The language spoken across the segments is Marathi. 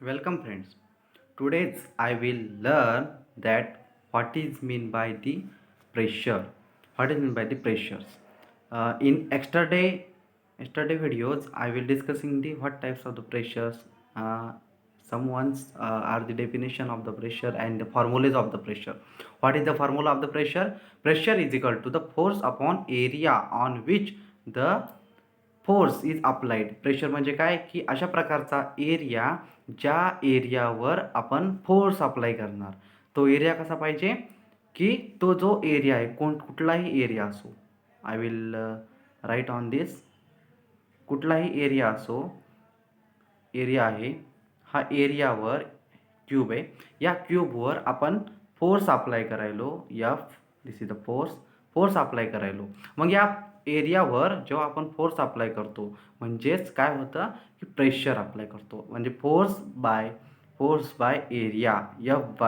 Welcome friends. Today I will learn that what is mean by the pressure. What is mean by the pressures. In yesterday videos I will discussing the what types of the pressures. Some ones are the definition of the pressure and the formulas of the pressure. What is the formula of the pressure? Pressure is equal to the force upon area on which the force is applied. Pressure म्हणजे काय की अशा प्रकारचा एरिया ज्या एरियावर आपण फोर्स अप्लाय करणार. तो एरिया कसा पाहिजे की तो जो एरिया आहे कुठलाही एरिया असो. आय विल राईट ऑन दिस. कुठलाही एरिया असो. एरिया आहे हा एरियावर क्यूब आहे. या क्यूबवर आपण फोर्स अप्लाय करायलो. F this is the force apply करायलो. मग या एरियावर जेव्हा आपण फोर्स अप्लाय करतो म्हणजेच काय होतं की प्रेशर अप्लाय करतो. म्हणजे force by area F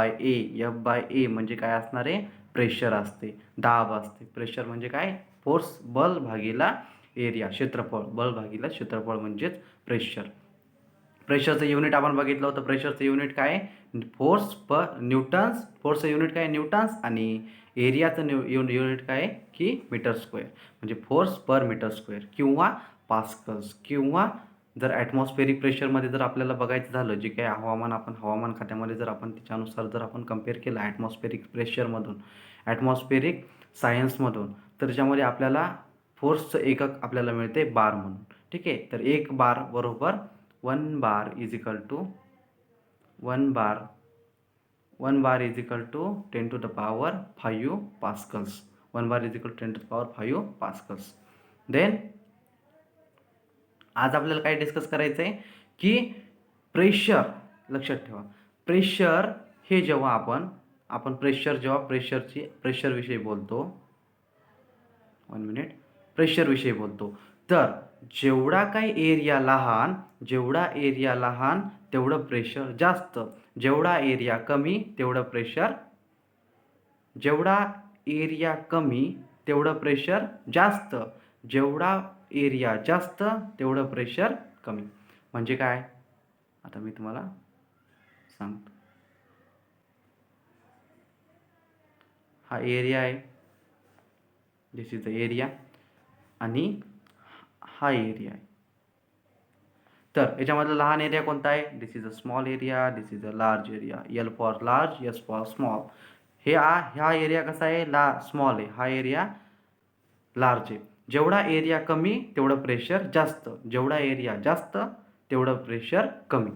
by A म्हणजे काय असणार आहे? प्रेशर असते, दाब असते. प्रेशर म्हणजे काय? फोर्स बल भागीला एरिया, क्षेत्रफळ. बल भागीला क्षेत्रफळ म्हणजेच प्रेशर. प्रेशरचं युनिट आपण बघितलं होतं. प्रेशरचं युनिट काय? फोर्स पर न्यूटन्स. फोर्सचं युनिट काय? न्यूटन्स. आणि एरियाचं युनिट काय की मीटर स्क्वेअर. म्हणजे फोर्स पर मीटर स्क्वेअर किंवा पास्कल्स. किंवा जर ॲटमॉस्फेरिक प्रेशरमध्ये जर आपल्याला बघायचं झालं, जे काही हवामान खात्यामध्ये जर आपण त्याच्यानुसार जर आपण कम्पेअर केलं ॲटमॉस्फेरिक प्रेशरमधून ॲटमॉस्फेरिक सायन्समधून, तर त्याच्यामध्ये आपल्याला फोर्सचं एकक आपल्याला मिळते बार म्हणून. ठीक आहे. तर एक बार बरोबर 1 bar is equal to 1 bar is equal to 10 to the power 5 pascals. 1 bar is equal to 10 to the power 5 pascals. Then आज आपल्याला काय डिस्कस करायचं आहे की प्रेशर. लक्षात ठेवा, प्रेशर हे जेव्हा आपण प्रेशरविषयी बोलतो. 1 मिनिट. प्रेशरविषयी बोलतो तर जेवढा एरिया लहान तेवढं प्रेशर जास्त. जेवढा एरिया कमी तेवढं प्रेशर जास्त. जेवढा एरिया जास्त तेवढं प्रेशर कमी. म्हणजे काय? आता मी तुम्हाला सांगतो. हा एरिया आहे. This is the area. आणि हा एरिया आहे. तर याच्यामधला लहान एरिया कोणता आहे? This is a small area. This is a large area. L for large, S for small. हा एरिया कसा आहे? स्मॉल आहे. हा एरिया लार्ज आहे. जेवढा एरिया कमी तेवढं प्रेशर जास्त. जेवढा एरिया जास्त तेवढं प्रेशर कमी.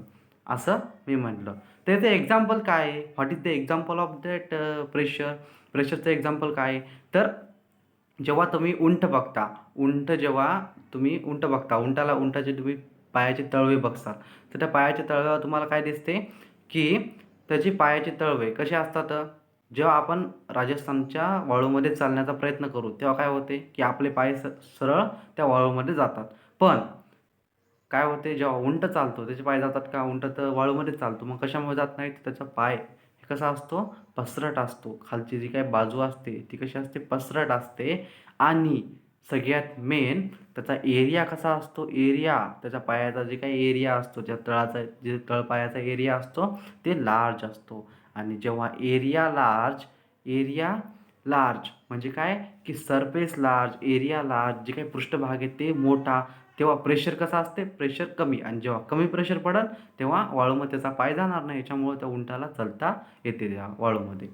असं मी म्हटलं. तर याचं एक्झाम्पल काय आहे? What is the example of that pressure? प्रेशरचं एक्झाम्पल काय आहे? तर जेव्हा तुम्ही जेव्हा तुम्ही उंट बघता, उंटाचे तुम्ही पायाचे तळवे बघता, तर त्या पायाच्या तळव्यावर तुम्हाला काय दिसते की त्याची पायाचे तळवे कसे असतात? जेव्हा आपण राजस्थानच्या वाळूमध्ये चालण्याचा प्रयत्न करू तेव्हा काय होते की आपले पाय सरळ त्या वाळूमध्ये जातात. पण काय होते जेव्हा उंट चालतो त्याचे पाय जातात का? उंट तर वाळूमध्ये चालतो. मग कशामुळे जात नाही? त्याचा पाय कसा असतो? पसरट असतो. खालची जी काही बाजू असते ती कशी असते? पसरट असते. आणि सगळ्यात मेन त्याचा एरिया कसा असतो? त्याच्या पायाचा जे काही एरिया असतो, त्या तळपायाचा एरिया असतो ते लार्ज असतो. आणि जेव्हा एरिया लार्ज म्हणजे काय की सरफेस लार्ज, एरिया लार्ज, जे काही पृष्ठभाग आहे ते मोठा, तेव्हा प्रेशर कसा असते? प्रेशर कमी. आणि जेव्हा कमी प्रेशर पडेल तेव्हा वाळूमध्ये त्याचा पाय जाणार नाही. याच्यामुळे त्या उंटाला चालता येते त्या वाळूमध्ये.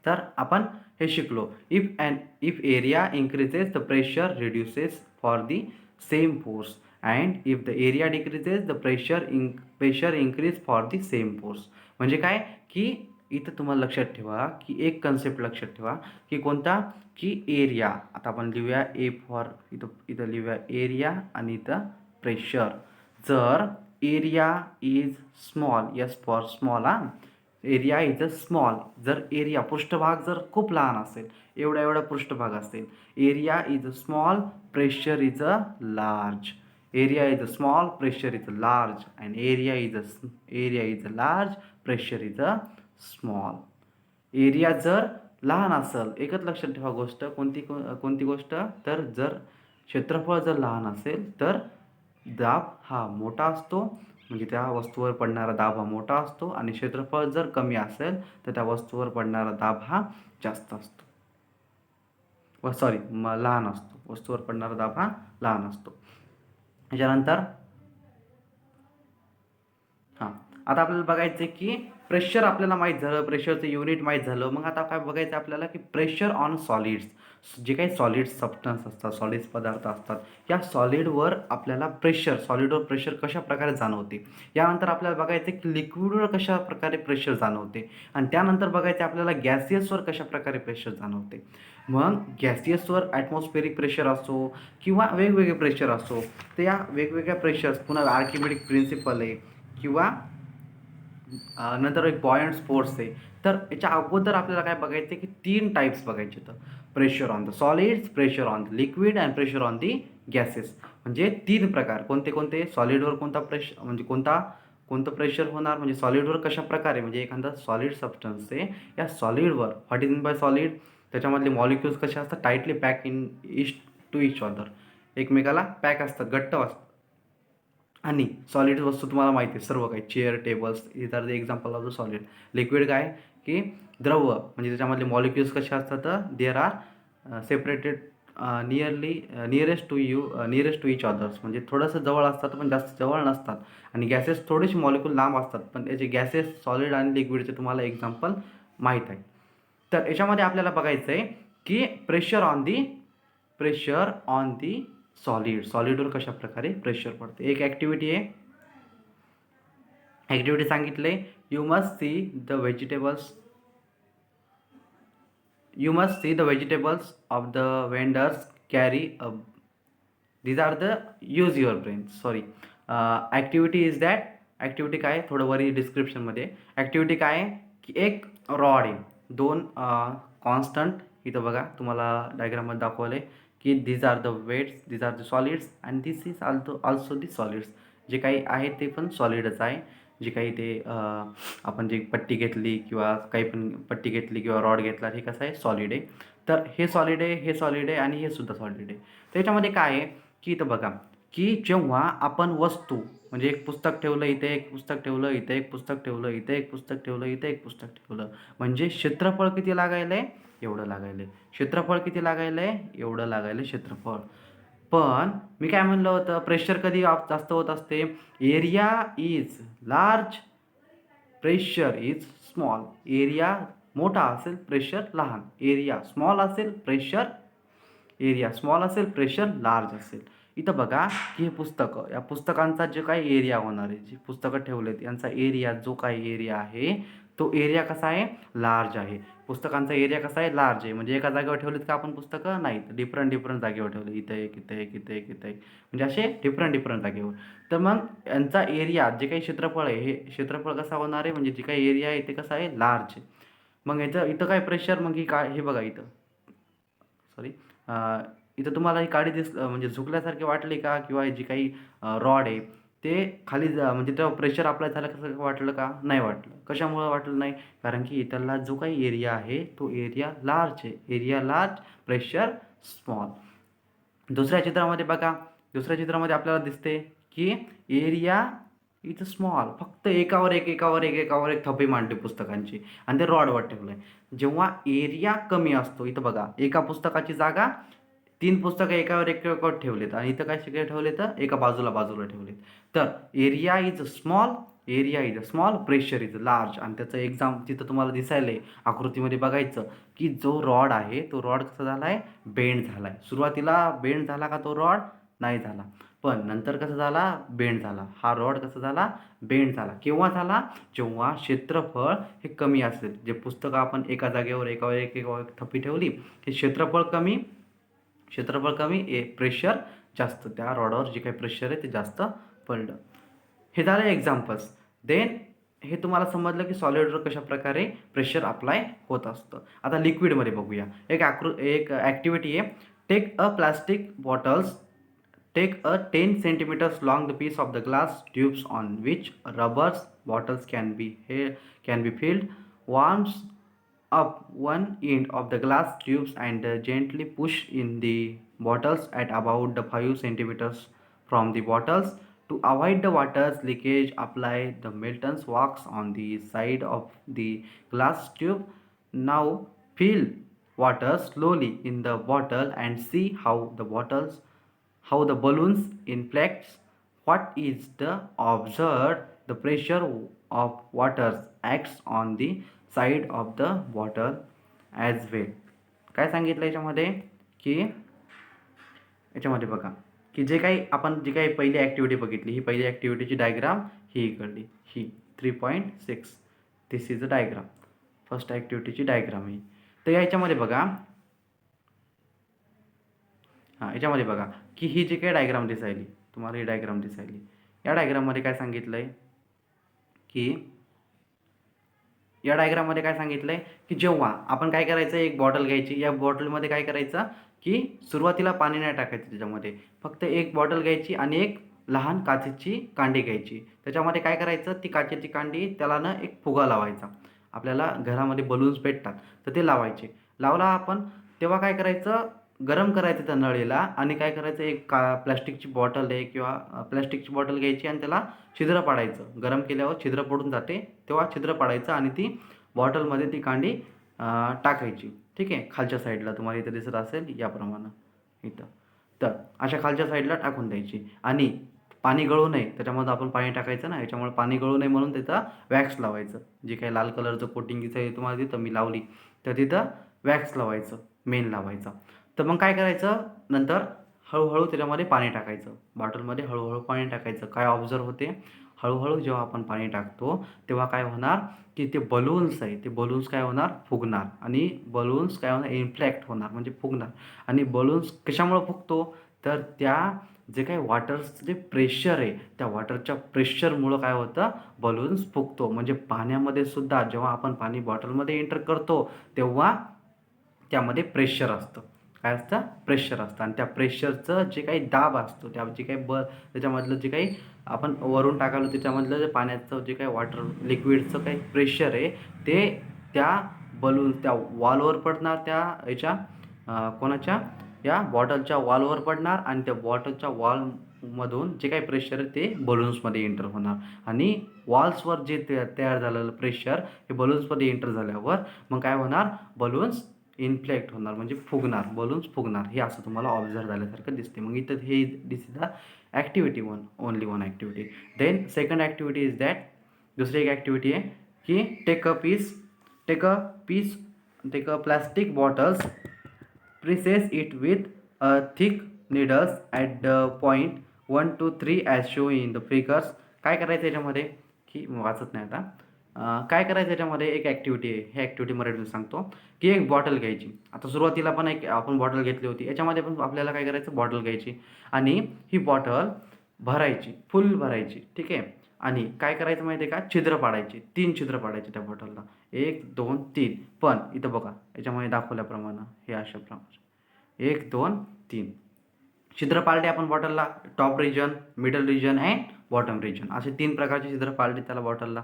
तर आपण हे शिकलो. If area increases the pressure reduces for the same force. And if the area decreases the pressure increase for the same force. म्हणजे काय की इथं तुम्हाला लक्षात ठेवा की एक कन्सेप्ट लक्षात ठेवा की कोणता? की एरिया. आता आपण लिहूया इथं लिहूया एरिया आणि इथं प्रेशर. जर area is small, S for small. Area is a small. जर एरिया पृष्ठभाग जर खूप लहान असेल, एवढा पृष्ठभाग असेल, area is a small, pressure is a large. Area is a small, pressure is a large. And area is a large, pressure is a small. Area जर लहान असेल, एकच लक्षात ठेवा गोष्ट. कोणती गोष्ट? तर जर क्षेत्रफळ जर लहान असेल तर दाब हा मोठा असतो. म्हणजे त्या वस्तूवर पडणारा दाब हा मोठा असतो आणि क्षेत्रफळ जर कमी असेल तर त्या वस्तूवर पडणारा दाब हा जास्त असतो. लहान असतो. वस्तूवर पडणारा दाब हा लहान असतो. त्याच्यानंतर हां. आता आपल्याला बघायचं आहे की प्रेशर आपल्याला माहीत झालं, प्रेशरचं युनिट माहीत झालं. मग आता काय बघायचं आपल्याला की प्रेशर ऑन सॉलिड्स. जे काही सॉलिड सबस्टन्स असतात, सॉलिड्स पदार्थ असतात, या सॉलिडवर आपल्याला सॉलिडवर प्रेशर कशाप्रकारे जाणवते. यानंतर आपल्याला बघायचं की लिक्विडवर कशाप्रकारे प्रेशर जाणवते आणि त्यानंतर बघायचं आपल्याला गॅसियसवर कशाप्रकारे प्रेशर जाणवते. मग गॅसियसवर ॲटमॉस्फेरिक प्रेशर असो किंवा वेगवेगळे प्रेशर असो, तर या वेगवेगळ्या प्रेशर्स पुन्हा आर्किमेडिक प्रिन्सिपल आहे किंवा नंतर एक बॉयंट फोर्स आहे. तर याच्या अगोदर आपल्याला काय बघायचं आहे की 3 टाइप्स बघायचे तर pressure on the solids, pressure on the liquid and pressure on the gases. म्हणजे 3 प्रकार. कोणते कोणते? सॉलिडवर कोणता म्हणजे कोणतं प्रेशर होणार, म्हणजे सॉलिडवर कशाप्रकारे, म्हणजे एखादा सॉलिड सबस्टन्स आहे, या सॉलिडवर what is mean by solid, त्याच्यामधले मॉलिक्युल्स कसे असतात, tightly pack into each other, एकमेकाला पॅक असतात, घट्ट असतात. आणि सॉलिड वस्तू तुम्हाला माहिती आहे सर्व काही, chair, tables, is are the example of the solid. Liquid काय की द्रव, म्हणजे त्याच्यामधले मॉलिक्युल्स कसे असतात, there are separated nearest to each others, म्हणजे थोडंसं जवळ असतात पण जास्त जवळ नसतात. आणि गॅसेस थोडेसे मॉलिक्युल लांब असतात, पण त्याचे गॅसेस सॉलिड आणि लिक्विडचे तुम्हाला एक्झाम्पल माहीत आहे. तर याच्यामध्ये आपल्याला बघायचं आहे की प्रेशर ऑन दी सॉलिडवर कशा प्रकारे प्रेशर पडते. एक ॲक्टिव्हिटी सांगितले, you must see the vegetables of the vendors carry a. these are the use your brain, sorry. Activity is that, activity काय, थोडं वरी डिस्क्रिप्शनमध्ये. ॲक्टिव्हिटी काय आहे की एक रॉड आहे, 2 कॉन्स्टंट, इथं बघा तुम्हाला डायग्राममध्ये दाखवलं आहे की these are the weights, these are the solids and this is also the solids. जे काही आहे ते पण सॉलिडच आहे. जे काही ते आपण जे पट्टी घेतली किंवा काही पण पट्टी घेतली किंवा रॉड घेतला, हे कसं आहे, सॉलिड आहे. तर हे सॉलिड आहे, हे सॉलिड आहे आणि हे सुद्धा सॉलिड आहे. त्याच्यामध्ये काय आहे की इथं बघा की जेव्हा आपण वस्तू, म्हणजे एक पुस्तक ठेवलं इथे, एक पुस्तक ठेवलं इथे, एक पुस्तक ठेवलं इथे, एक पुस्तक ठेवलं इथे, एक पुस्तक ठेवलं, म्हणजे क्षेत्रफळ किती लागायलं आहे, एवढं लागायलं आहे. क्षेत्रफळ किती लागायलं आहे, एवढं लागायलं क्षेत्रफळ. पण मी काय म्हणलं होतं, प्रेशर कधी जास्त होत असते, area is large, pressure is small. Area मोठा असेल, प्रेशर लहान. एरिया स्मॉल असेल, प्रेशर लार्ज असेल. इथं बघा की हे पुस्तकं, या पुस्तकांचा जे काही एरिया होणार आहे, जी पुस्तकं ठेवलेत यांचा एरिया, जो काही एरिया आहे तो एरिया कसा आहे, लार्ज आहे. पुस्तकांचा एरिया कसा आहे, लार्ज आहे. म्हणजे एका जागेवर ठेवलेत का आपण पुस्तकं, नाही, डिफरंट जागेवर ठेवले, इथे एक, इथे एक, इथे एक, इथे एक, म्हणजे असे डिफरंट जागेवर. तर मग यांचा एरिया, जे काही क्षेत्रफळ आहे, हे क्षेत्रफळ कसा होणार आहे, म्हणजे जे काही एरिया आहे ते कसं आहे, लार्ज आहे. मग याचं इथं काय प्रेशर, मग ही काय, हे बघा इथं, सॉरी, इथं तुम्हाला ही काडी म्हणजे झुकल्यासारखी वाटली का, किंवा जी काही रॉड आहे ते खाली म्हणजे तेव्हा प्रेशर अप्लाय झालं, कसं वाटलं का, नाही वाटलं. कशामुळं वाटलं नाही, कारण की इथला जो काही एरिया आहे तो एरिया लार्ज आहे. Area large, pressure small. दुसऱ्या चित्रामध्ये बघा, दुसऱ्या चित्रामध्ये आपल्याला दिसते की एरिया इथं स्मॉल, फक्त एकावर एक थप्पी मांडली पुस्तकांची आणि ते रॉडवर ठेवलं आहे. जेव्हा एरिया कमी असतो, इथं बघा एका पुस्तकाची जागा 3 पुस्तकं एकावर ठेवलेत आणि इथं काय सगळे ठेवले, तर एका बाजूला ठेवलेत. तर area is small, pressure is large. आणि त्याचं एक्झाम तिथं तुम्हाला दिसायला आहे, आकृतीमध्ये बघायचं की जो रॉड आहे तो रॉड कसा झाला आहे, बेंड झाला आहे. सुरुवातीला बेंड झाला का तो रॉड, नाही झाला. पण नंतर कसं झाला, बेंड झाला. हा रॉड कसा झाला, बेंड झाला. केव्हा झाला, जेव्हा क्षेत्रफळ हे कमी असेल. जे पुस्तकं आपण एका जागेवर एकावर एक थप्पी ठेवली, हे क्षेत्रफळ कमी, प्रेशर जास्त, त्या रॉडवर जे काही प्रेशर आहे ते जास्त पडलं. हे झालं एक्झाम्पल्स. देन हे तुम्हाला समजलं की सॉलिडवर कशा प्रकारे प्रेशर अप्लाय होत असतं. आता लिक्विडमध्ये बघूया. एक ॲक्टिव्हिटी आहे. Take a plastic bottles Take a 10 centimeters long the piece of the glass tubes on which rubber bottles can be filled. Warms up one end of the glass tubes and gently push in the bottles at about the 5 centimeters from the bottles. To avoid the water's leakage, apply the Milton's wax on the side of the glass tube. Now fill water slowly in the bottle and see how the balloons inflates. What is the observed the pressure of water acts on the side of the bottle as well. काय सांगितलं याच्यामध्ये की याच्यामध्ये बघा की जे काही आपण जी काही पहिली ॲक्टिव्हिटी बघितली ही पहिली ॲक्टिव्हिटीची डायग्राम ही इकडली ही 3.6 this is a diagram first ॲक्टिव्हिटीची डायग्राम ही. तर याच्यामध्ये बघा याच्यामध्ये बघा की ही जी काही डायग्राम दिसायली तुम्हाला ही डायग्राम दिसायली या डायग्राममध्ये काय सांगितलं आहे की या डायग्राममध्ये काय सांगितलं आहे की जेव्हा आपण काय करायचं एक बॉटल घ्यायची या बॉटलमध्ये काय करायचं की सुरुवातीला पाणी नाही टाकायचं त्याच्यामध्ये फक्त एक बॉटल घ्यायची आणि एक लहान काचेची कांडी घ्यायची त्याच्यामध्ये काय करायचं ती काचेची कांडी त्याला ना एक फुगा लावायचा आपल्याला घरामध्ये बलून्स भेटतात तर ते लावायचे लावला आपण तेव्हा काय करायचं गरम करायचं त्या नळीला आणि काय करायचं एक प्लॅस्टिकची बॉटल आहे किंवा प्लॅस्टिकची बॉटल घ्यायची आणि त्याला छिद्र पाडायचं गरम केल्यावर छिद्र पडून जाते तेव्हा छिद्र पाडायचं आणि ती बॉटलमध्ये ती कांडी टाकायची ठीक आहे खालच्या साईडला तुम्हाला इथं दिसत असेल याप्रमाणे इथं तर अशा खालच्या साईडला टाकून द्यायची आणि पाणी गळू नये त्याच्यामध्ये आपण पाणी टाकायचं ना याच्यामुळे पाणी गळू नये म्हणून तिथं वॅक्स लावायचं जे काही लाल कलरचं कोटिंग इथं तुम्हाला तिथं मी लावली तर तिथं वॅक्स लावायचं मेन लावायचं. तर मग काय करायचं नंतर हळूहळू त्याच्यामध्ये पाणी टाकायचं बॉटलमध्ये हळूहळू पाणी टाकायचं काय ऑब्झर्व होते हळूहळू जेव्हा आपण पाणी टाकतो तेव्हा काय होणार की ते बलून्स आहे ते बलून्स काय होणार फुगणार आणि बलून्स काय होणार इन्फ्लॅक्ट होणार म्हणजे फुगणार आणि बलून्स कशामुळे फुगतो तर त्या जे काही वॉटरचं जे प्रेशर आहे त्या वॉटरच्या प्रेशरमुळं काय होतं बलून्स फुगतो म्हणजे पाण्यामध्ये सुद्धा जेव्हा आपण पाणी बॉटलमध्ये एंटर करतो तेव्हा त्यामध्ये प्रेशर असतं काय असतं प्रेशर असतं आणि त्या प्रेशरचं जे काही दाब असतो त्या जे काही त्याच्यामधलं जे काही आपण वरून टाकालो त्याच्यामधलं जे पाण्याचं जे काही वॉटर लिक्विडचं काही प्रेशर आहे ते त्या बलून त्या वॉलवर पडणार त्या याच्या कोणाच्या या बॉटलच्या वॉलवर पडणार आणि त्या बॉटलच्या वॉलमधून जे काही प्रेशर आहे ते बलून्समध्ये एंटर होणार आणि वॉल्सवर जे तयार झालेलं प्रेशर हे बलून्समध्ये एंटर झाल्यावर मग काय होणार बलून्स इन्फ्लेक्ट होणार म्हणजे फुगणार बलून्स फुगणार हे असं तुम्हाला ऑब्झर्व झाल्यासारखं दिसते. मग इथं हे this is the activity only one activity. Then second activity is that दुसरी एक ॲक्टिव्हिटी आहे की take a plastic bottles pierces it with thick needles at the point 1 to 3 as shown in the figures. काय करायचं याच्यामध्ये की वाचत नाही आता काय करायचं याच्यामध्ये एक ॲक्टिव्हिटी आहे हे ॲक्टिव्हिटी मराठीतून सांगतो की एक बॉटल घ्यायची आता सुरुवातीला पण एक आपण बॉटल घेतली होती याच्यामध्ये पण आपल्याला काय करायचं बॉटल घ्यायची आणि ही बॉटल भरायची फुल भरायची ठीक आहे आणि काय करायचं माहिती आहे का छिद्र पाडायचे 3 छिद्र पाडायचे त्या बॉटलला 1 2 3 पण इथं बघा याच्यामध्ये दाखवल्याप्रमाणे हे अशा प्रमाणे 1 2 3 छिद्र पाळले आपण बॉटलला top region middle region and bottom region असे 3 प्रकारचे छिद्र पाळले त्याला बॉटलला.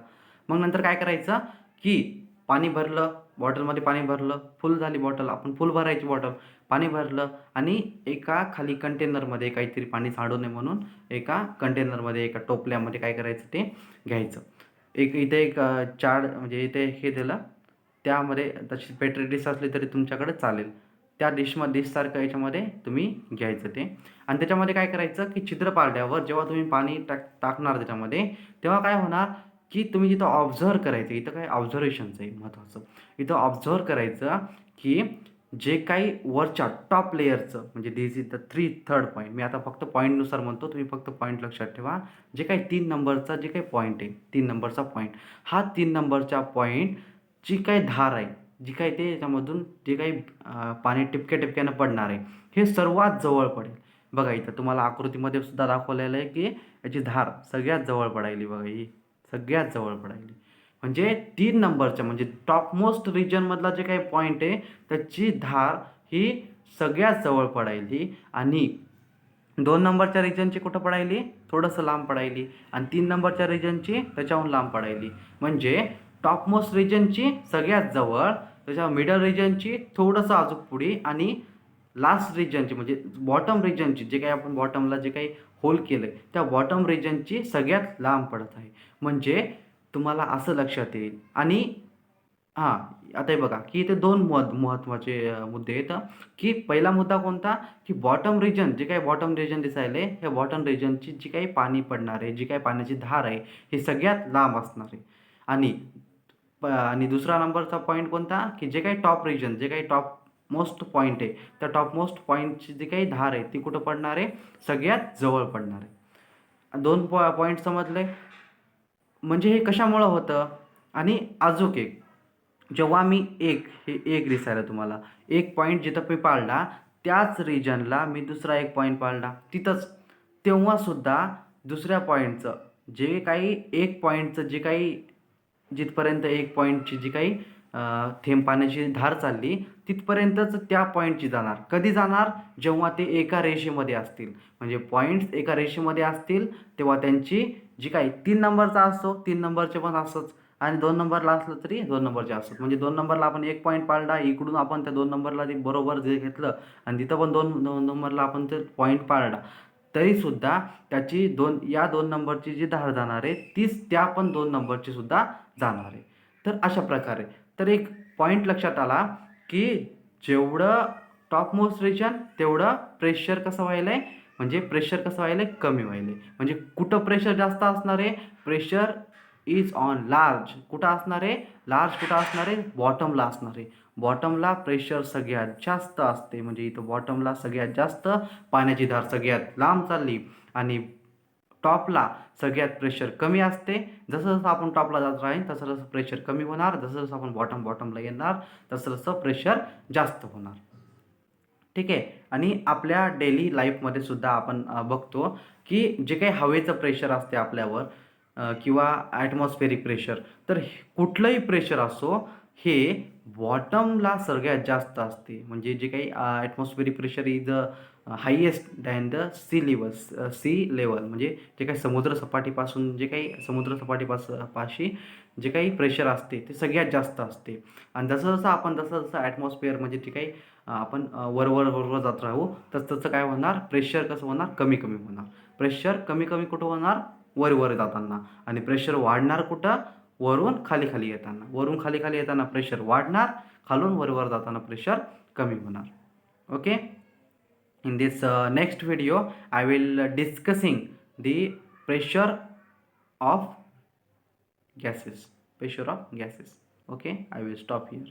मग नंतर काय करायचं की पाणी भरलं बॉटलमध्ये पाणी भरलं फुल झाली बॉटल आपण फुल भरायची बॉटल पाणी भरलं आणि एका खाली कंटेनरमध्ये काहीतरी पाणी सांडू नये म्हणून एका कंटेनरमध्ये एका टोपल्यामध्ये काय करायचं ते घ्यायचं एक इथे एक चार म्हणजे इथे हे दिलं त्यामध्ये तशी पेट्री डिश असली तरी तुमच्याकडे चालेल त्या डिशसारखं याच्यामध्ये तुम्ही घ्यायचं ते आणि त्याच्यामध्ये काय करायचं की छिद्र पाडल्यावर जेव्हा तुम्ही पाणी टाकणार त्याच्यामध्ये तेव्हा काय होणार की तुम्ही जिथं ऑब्झर्व करायचं इथं काय ऑब्झर्वेशनचं आहे महत्त्वाचं इथं ऑब्झर्व करायचं की जे काही वरच्या टॉप लेयरचं म्हणजे दिस इज द थर्ड पॉईंट मी आता फक्त पॉईंटनुसार म्हणतो तुम्ही फक्त पॉईंट लक्षात ठेवा जे काही 3 नंबरचा जे काही पॉईंट आहे 3 नंबरचा पॉईंट हा 3 नंबरच्या पॉईंट जी काही धार आहे जी काही ते याच्यामधून जे काही पाणी टिपक्यानं पडणार आहे हे सर्वात जवळ पडेल बघा इथं तुम्हाला आकृतीमध्ये सुद्धा दाखवलेलं आहे की याची धार सगळ्यात जवळ पडायली बघा ही सगळ्यात जवळ पडायली म्हणजे 3 नंबरच्या म्हणजे टॉपमोस्ट रिजनमधला जे काही पॉईंट आहे त्याची धार ही सगळ्यात जवळ पडायली आणि 2 नंबरच्या रिजनची कुठं पडायली थोडंसं लांब पडायली आणि 3 नंबरच्या रिजनची त्याच्याहून लांब पडायली म्हणजे टॉपमोस्ट रिजनची सगळ्यात जवळ त्याच्या मिडल रिजनची थोडंसं अजून पुढे आणि लास्ट रिजनची म्हणजे बॉटम रिजनची जे काही आपण बॉटमला जे काही होल केलं आहे त्या बॉटम रिजनची सगळ्यात लांब पडत आहे. म्हणजे तुम्हाला असं लक्षात येईल. आणि हां, आता हे बघा, की इथे 2 महत्त्वाचे मुद्दे आहेत. की पहिला मुद्दा कोणता, की बॉटम रिजन जे काही बॉटम रिजन दिसायले, ह्या बॉटम रिजनची जी काही पाणी पडणार आहे, जी काही पाण्याची धार आहे, ही सगळ्यात लांब असणार आहे. आणि आणि दुसरा नंबरचा पॉईंट कोणता, की जे काही टॉप रिजन, जे काही टॉप मोस्ट पॉईंट आहे, त्या टॉप मोस्ट पॉईंटची जी काही धार आहे, ती कुठं पडणार आहे, सगळ्यात जवळ पडणार आहे. 2 पॉईंट समजले. म्हणजे हे कशामुळं होतं. आणि अजून एक, जेव्हा मी हे एक दिसायला तुम्हाला एक पॉईंट जिथं मी पाळला, त्याच रिजनला मी दुसरा एक पॉईंट पाळला तिथंच, तेव्हासुद्धा दुसऱ्या पॉईंटचं जे काही एक पॉईंटचं जे काही जिथपर्यंत एक पॉईंटची जी काही थेंब पाण्याची धार चालली तिथपर्यंतच त्या पॉईंटची जाणार. कधी जाणार, जेव्हा ते एका रेषेमध्ये असतील. म्हणजे पॉईंट्स एका रेषेमध्ये असतील तेव्हा त्यांची जी काही 3 नंबरचा असतो 3 नंबरचे पण असंच, आणि 2 नंबरला असलं तरी 2 नंबरचे असतात. म्हणजे 2 नंबरला आपण एक पॉईंट पाळला, इकडून आपण त्या 2 नंबरला ते बरोबर जे घेतलं आणि तिथं पण 2 नंबरला आपण ते पॉईंट पाळला, तरीसुद्धा त्याची या 2 नंबरची जी धार जाणार आहे तीच त्या पण 2 नंबरची सुद्धा जाणार आहे. तर अशा प्रकारे तर एक पॉईंट लक्षात आला, की जेवढं टॉप मोस्ट रिजन तेवढं प्रेशर कसं व्हायलं आहे, म्हणजे प्रेशर कसं व्हायलं आहे, कमी व्हायलं आहे. म्हणजे कुठं प्रेशर जास्त असणार आहे, प्रेशर इज ऑन लार्ज. कुठं असणार आहे, लार्ज कुठं असणार आहे, बॉटमला असणार आहे. बॉटमला प्रेशर सगळ्यात जास्त असते. म्हणजे इथं बॉटमला सगळ्यात जास्त पाण्याची धार सगळ्यात लांब चालली, आणि टॉपला सगळ्यात प्रेशर कमी असते. जसं जसं आपण टॉपला जात राहील तसं तसं प्रेशर कमी होणार, जसं जसं आपण बॉटमला येणार तसं तसं प्रेशर जास्त होणार. ठीक आहे. आणि आपल्या डेली लाईफमध्ये सुद्धा आपण बघतो, की जे काही हवेचं प्रेशर असते आपल्यावर, किंवा ॲटमॉस्फेरिक प्रेशर, तर कुठलंही प्रेशर असो, हे बॉटमला सगळ्यात जास्त असते. म्हणजे जे काही atmospheric pressure is highest than the sea level. म्हणजे जे काही समुद्रसपाटीपासून जे काही पाशी जे काही प्रेशर असते ते सगळ्यात जास्त असते. आणि जसं जसं ॲटमॉस्फिअर म्हणजे जे काही आपण वर जात राहू तसं काय होणार, प्रेशर कसं होणार, कमी कमी होणार. प्रेशर कमी कमी कुठं होणार, वर जाताना. आणि प्रेशर वाढणार कुठं, वरून खाली खाली येताना. वरून खाली खाली येताना प्रेशर वाढणार, खालून वर जाताना प्रेशर कमी होणार. Okay. In this next video I will discussing the pressure of gases. Okay, I will stop here.